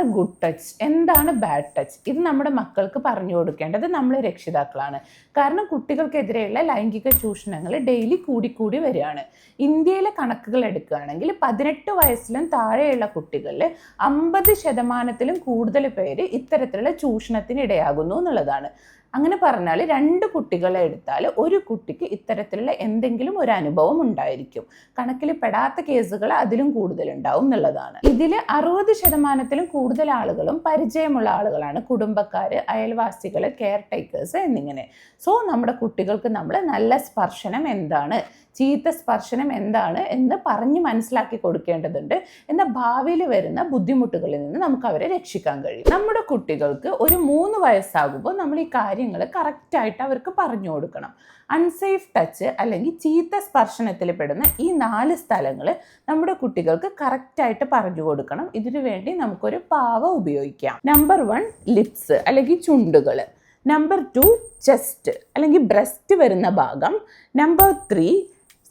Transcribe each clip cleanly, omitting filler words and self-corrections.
എന്താണ് good touch, എന്താണ് bad touch, ഇത് നമ്മുടെ മക്കൾക്ക് പറഞ്ഞു കൊടുക്കേണ്ടത് നമ്മൾ രക്ഷിതാക്കളാണ്. കാരണം കുട്ടികൾക്കെതിരെയുള്ള ലൈംഗിക ചൂഷണങ്ങൾ ഡെയിലി കൂടിക്കൂടി വരികയാണ്. ഇന്ത്യയിലെ കണക്കുകൾ എടുക്കുകയാണെങ്കിൽ 18 വയസ്സിലും താഴെയുള്ള കുട്ടികളിൽ 50% കൂടുതൽ പേര് ഇത്തരത്തിലുള്ള ചൂഷണത്തിന് ഇടയാകുന്നു എന്നുള്ളതാണ്. അങ്ങനെ പറഞ്ഞാൽ 2 കുട്ടികളെ എടുത്താൽ ഒരു കുട്ടിക്ക് ഇത്തരത്തിലുള്ള എന്തെങ്കിലും ഒരു അനുഭവം ഉണ്ടായിരിക്കും. കണക്കിൽ പെടാത്ത കേസുകൾ അതിലും കൂടുതലുണ്ടാവും എന്നുള്ളതാണ്. ഇതിൽ 60% കൂടുതൽ ആളുകളും പരിചയമുള്ള ആളുകളാണ്, കുടുംബക്കാർ, അയൽവാസികൾ, കെയർ ടേക്കേഴ്സ് എന്നിങ്ങനെ. സോ നമ്മുടെ കുട്ടികൾക്ക് നമ്മൾ നല്ല സ്പർശനം എന്താണ്, ചീത്ത സ്പർശനം എന്താണ് എന്ന് പറഞ്ഞ് മനസ്സിലാക്കി കൊടുക്കേണ്ടതുണ്ട്. എന്നാൽ ഭാവിയിൽ വരുന്ന ബുദ്ധിമുട്ടുകളിൽ നിന്ന് നമുക്ക് അവരെ രക്ഷിക്കാൻ കഴിയും. നമ്മുടെ കുട്ടികൾക്ക് ഒരു 3 വയസ്സാകുമ്പോൾ നമ്മൾ ഈ കാര്യങ്ങൾ കറക്റ്റായിട്ട് അവർക്ക് പറഞ്ഞു കൊടുക്കണം. അൺസേഫ് ടച്ച് അല്ലെങ്കിൽ ചീത്ത സ്പർശനത്തിൽ പെടുന്ന ഈ 4 സ്ഥലങ്ങൾ നമ്മുടെ കുട്ടികൾക്ക് കറക്റ്റായിട്ട് പറഞ്ഞു കൊടുക്കണം. ഇതിനു വേണ്ടി നമുക്കൊരു പാവ ഉപയോഗിക്കാം. നമ്പർ 1 ലിപ്സ് അല്ലെങ്കിൽ ചുണ്ടുകൾ. നമ്പർ 2 ചെസ്റ്റ് അല്ലെങ്കിൽ ബ്രസ്റ്റ് വരുന്ന ഭാഗം. നമ്പർ 3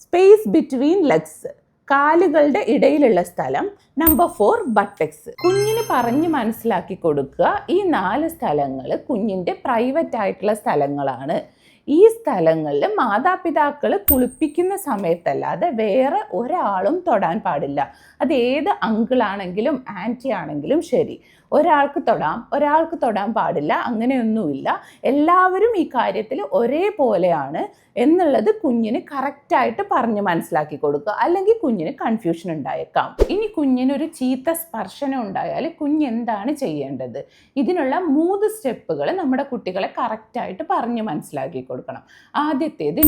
സ്പേസ് ബിറ്റ്വീൻ ലെഗ്സ്, കാലുകളുടെ ഇടയിലുള്ള സ്ഥലം. Number 4 buttocks. കുഞ്ഞിന് പറഞ്ഞ് മനസ്സിലാക്കി കൊടുക്കുക. ഈ 4 സ്ഥലങ്ങൾ കുഞ്ഞിൻ്റെ പ്രൈവറ്റ് ആയിട്ടുള്ള സ്ഥലങ്ങളാണ്. ഈ സ്ഥലങ്ങളിൽ മാതാപിതാക്കൾ കുളിപ്പിക്കുന്ന സമയത്തല്ലാതെ വേറെ ഒരാളും തൊടാൻ പാടില്ല. അത് ഏത് അങ്കിളാണെങ്കിലും ആൻറ്റി ആണെങ്കിലും ശരി, ഒരാൾക്ക് തൊടാം, ഒരാൾക്ക് തൊടാൻ പാടില്ല, അങ്ങനെയൊന്നുമില്ല. എല്ലാവരും ഈ കാര്യത്തിൽ ഒരേപോലെയാണ് എന്നുള്ളത് കുഞ്ഞിന് കറക്റ്റായിട്ട് പറഞ്ഞ് മനസ്സിലാക്കി കൊടുക്കുക. അല്ലെങ്കിൽ കുഞ്ഞിന് കൺഫ്യൂഷൻ ഉണ്ടായേക്കാം. ഇനി കുഞ്ഞിനൊരു ചീത്ത സ്പർശനം ഉണ്ടായാൽ കുഞ്ഞ് എന്താണ് ചെയ്യേണ്ടത്? ഇതിനുള്ള 3 സ്റ്റെപ്പുകൾ നമ്മുടെ കുട്ടികളെ കറക്റ്റായിട്ട് പറഞ്ഞ് മനസ്സിലാക്കി കൊടുക്കണം. ആദ്യത്തേത്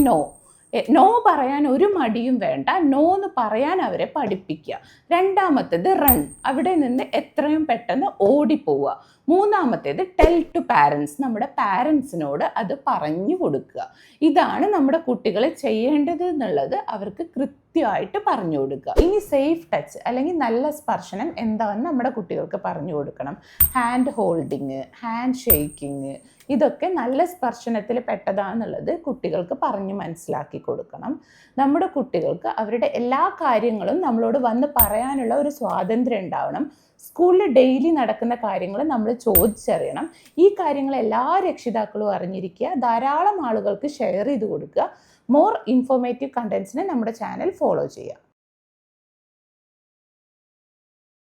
നോ പറയാൻ ഒരു മടിയും വേണ്ട. നോ എന്ന് പറയാൻ അവരെ പഠിപ്പിക്കുക. രണ്ടാമത്തേത് റൺ, അവിടെ നിന്ന് എത്രയും പെട്ടെന്ന് ഓടിപ്പോവുക. മൂന്നാമത്തേത് ടെൽ ടു പാരൻസ്, നമ്മുടെ പാരൻസിനോട് അത് പറഞ്ഞു കൊടുക്കുക. ഇതാണ് നമ്മുടെ കുട്ടികളെ ചെയ്യേണ്ടത് എന്നുള്ളത് അവർക്ക് കൃത്യമായിട്ട് പറഞ്ഞു കൊടുക്കുക. ഇനി സേഫ് ടച്ച് അല്ലെങ്കിൽ നല്ല സ്പർശനം എന്താണെന്ന് നമ്മുടെ കുട്ടികൾക്ക് പറഞ്ഞു കൊടുക്കണം. ഹാൻഡ് ഹോൾഡിങ്, ഹാൻഡ് ഷേക്കിങ്, ഇതൊക്കെ നല്ല സ്പർശനത്തിൽ പെട്ടതാണെന്നുള്ളത് കുട്ടികൾക്ക് പറഞ്ഞ് മനസ്സിലാക്കി കൊടുക്കണം. നമ്മുടെ കുട്ടികൾക്ക് അവരുടെ എല്ലാ കാര്യങ്ങളും നമ്മളോട് വന്ന് പറയാനുള്ള ഒരു സ്വാതന്ത്ര്യം ഉണ്ടാവണം. സ്കൂളിൽ ഡെയിലി നടക്കുന്ന കാര്യങ്ങൾ നമ്മൾ ചോദിച്ചറിയണം. ഈ കാര്യങ്ങൾ എല്ലാ രക്ഷിതാക്കളും അറിഞ്ഞിരിക്കുക. ധാരാളം ആളുകൾക്ക് ഷെയർ ചെയ്ത് കൊടുക്കുക. മോർ ഇൻഫോർമേറ്റീവ് കണ്ടൻസിന് നമ്മുടെ ചാനൽ ഫോളോ ചെയ്യുക.